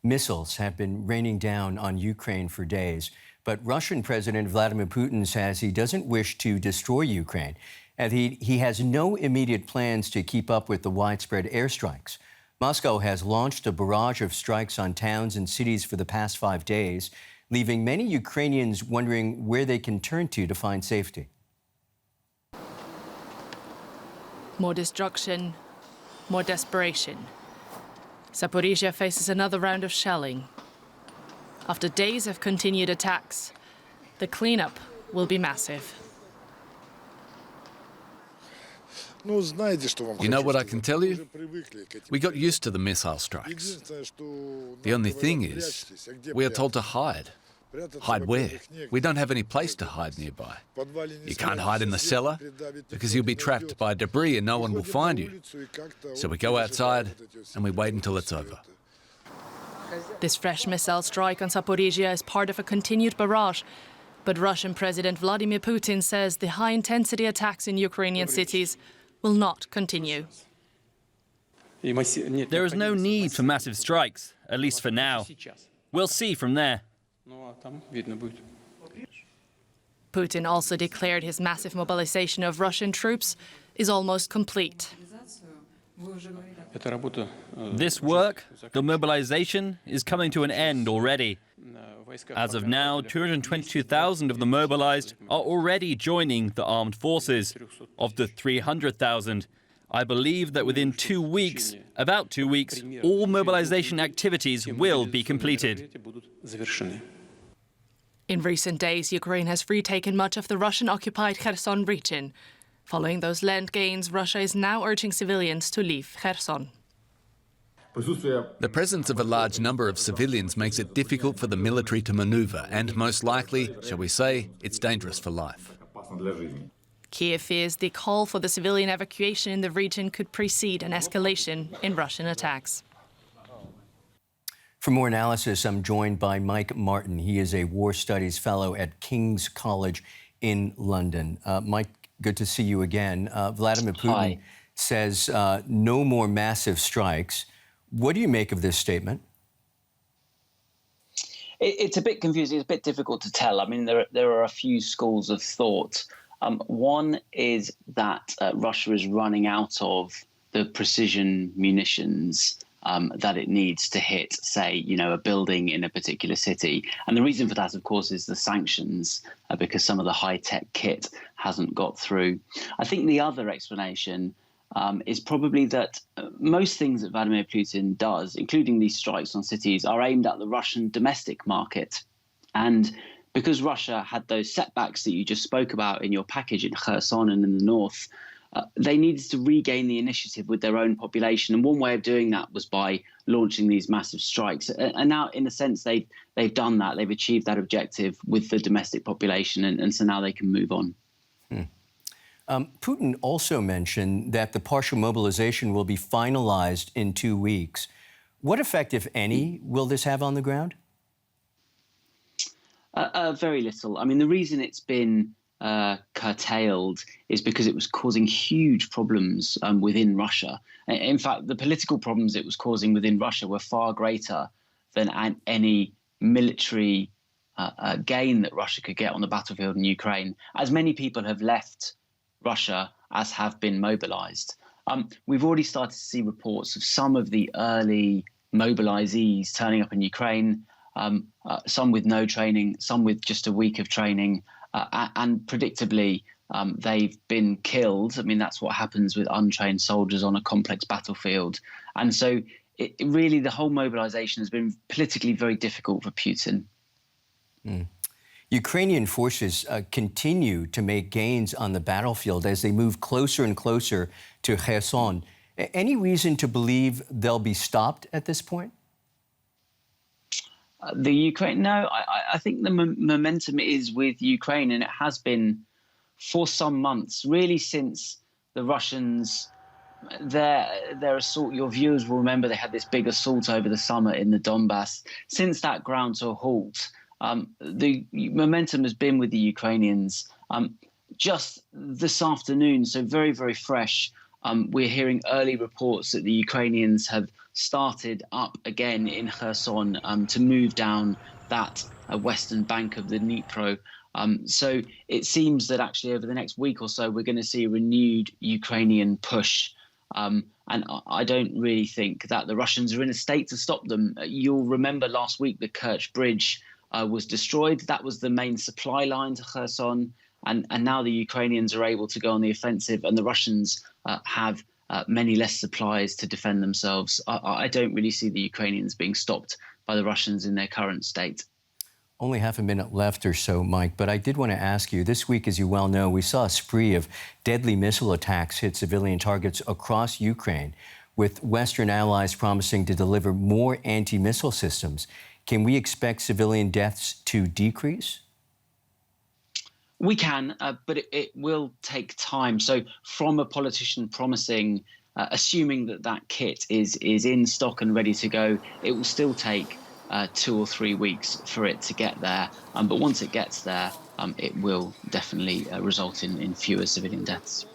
Missiles have been raining down on Ukraine for days, but Russian President Vladimir Putin says he doesn't wish to destroy Ukraine, and he has no immediate plans to keep up with the widespread airstrikes. Moscow has launched a barrage of strikes on towns and cities for the past 5 days, leaving many Ukrainians wondering where they can turn to find safety. More destruction, more desperation. Zaporizhia faces another round of shelling. After days of continued attacks, the cleanup will be massive. You know what I can tell you? We got used to the missile strikes. The only thing is, we are told to hide. Hide where? We don't have any place to hide nearby. You can't hide in the cellar because you'll be trapped by debris and no one will find you. So we go outside and we wait until it's over. This fresh missile strike on Zaporizhia is part of a continued barrage. But Russian President Vladimir Putin says the high-intensity attacks in Ukrainian cities will not continue. There is no need for massive strikes, at least for now. We'll see from there. Putin also declared his massive mobilization of Russian troops is almost complete. This work, the mobilization, is coming to an end already. As of now, 222,000 of the mobilized are already joining the armed forces. Of the 300,000, I believe that within 2 weeks, about 2 weeks, all mobilization activities will be completed. In recent days, Ukraine has retaken much of the Russian-occupied Kherson region. Following those land gains, Russia is now urging civilians to leave Kherson. The presence of a large number of civilians makes it difficult for the military to maneuver, and most likely, shall we say, it's dangerous for life. Kiev fears the call for the civilian evacuation in the region could precede an escalation in Russian attacks. For more analysis, I'm joined by Mike Martin. He is a War Studies Fellow at King's College in London. Mike, good to see you again. Vladimir Putin says no more massive strikes. What do you make of this statement? It's a bit confusing. It's a bit difficult to tell. I mean, there are a few schools of thought. One is that Russia is running out of the precision munitions that it needs to hit, say, a building in a particular city. And the reason for that, of course, is the sanctions, because some of the high-tech kit hasn't got through. I think the other explanation is probably that most things that Vladimir Putin does, including these strikes on cities, are aimed at the Russian domestic market. And because Russia had those setbacks that you just spoke about in your package in Kherson and in the north, they needed to regain the initiative with their own population. And one way of doing that was by launching these massive strikes. And now, in a sense, they've done that. They've achieved that objective with the domestic population. And so now they can move on. Putin also mentioned that the partial mobilization will be finalized in 2 weeks. What effect, if any, will this have on the ground? Very little. I mean, the reason it's been curtailed is because it was causing huge problems within Russia. In fact, the political problems it was causing within Russia were far greater than any military gain that Russia could get on the battlefield in Ukraine, as many people have left Russia as have been mobilized. We've already started to see reports of some of the early mobilizees turning up in Ukraine, some with no training, some with just a week of training, and predictably they've been killed. I mean, that's what happens with untrained soldiers on a complex battlefield. And so really the whole mobilization has been politically very difficult for Putin. Ukrainian forces continue to make gains on the battlefield as they move closer and closer to Kherson. Any reason to believe they'll be stopped at this point? I think the momentum is with Ukraine, and it has been for some months, really since the Russians, their assault. Your viewers will remember they had this big assault over the summer in the Donbass. Since that ground to a halt, the momentum has been with the Ukrainians. Just this afternoon, so very, very fresh, we're hearing early reports that the Ukrainians have started up again in Kherson to move down that western bank of the Dnipro. So it seems that actually over the next week or so, we're going to see a renewed Ukrainian push. And I don't really think that the Russians are in a state to stop them. You'll remember last week the Kerch Bridge was destroyed. That was the main supply line to Kherson. And now the Ukrainians are able to go on the offensive, and the Russians have many less supplies to defend themselves. I don't really see the Ukrainians being stopped by the Russians in their current state. Only half a minute left or so, Mike, but I did want to ask you, this week, as you well know, we saw a spree of deadly missile attacks hit civilian targets across Ukraine, with Western allies promising to deliver more anti-missile systems. Can we expect civilian deaths to decrease? We can, but it will take time. So from a politician promising, assuming that that kit is in stock and ready to go, it will still take 2 or 3 weeks for it to get there. But once it gets there, it will definitely result in fewer civilian deaths.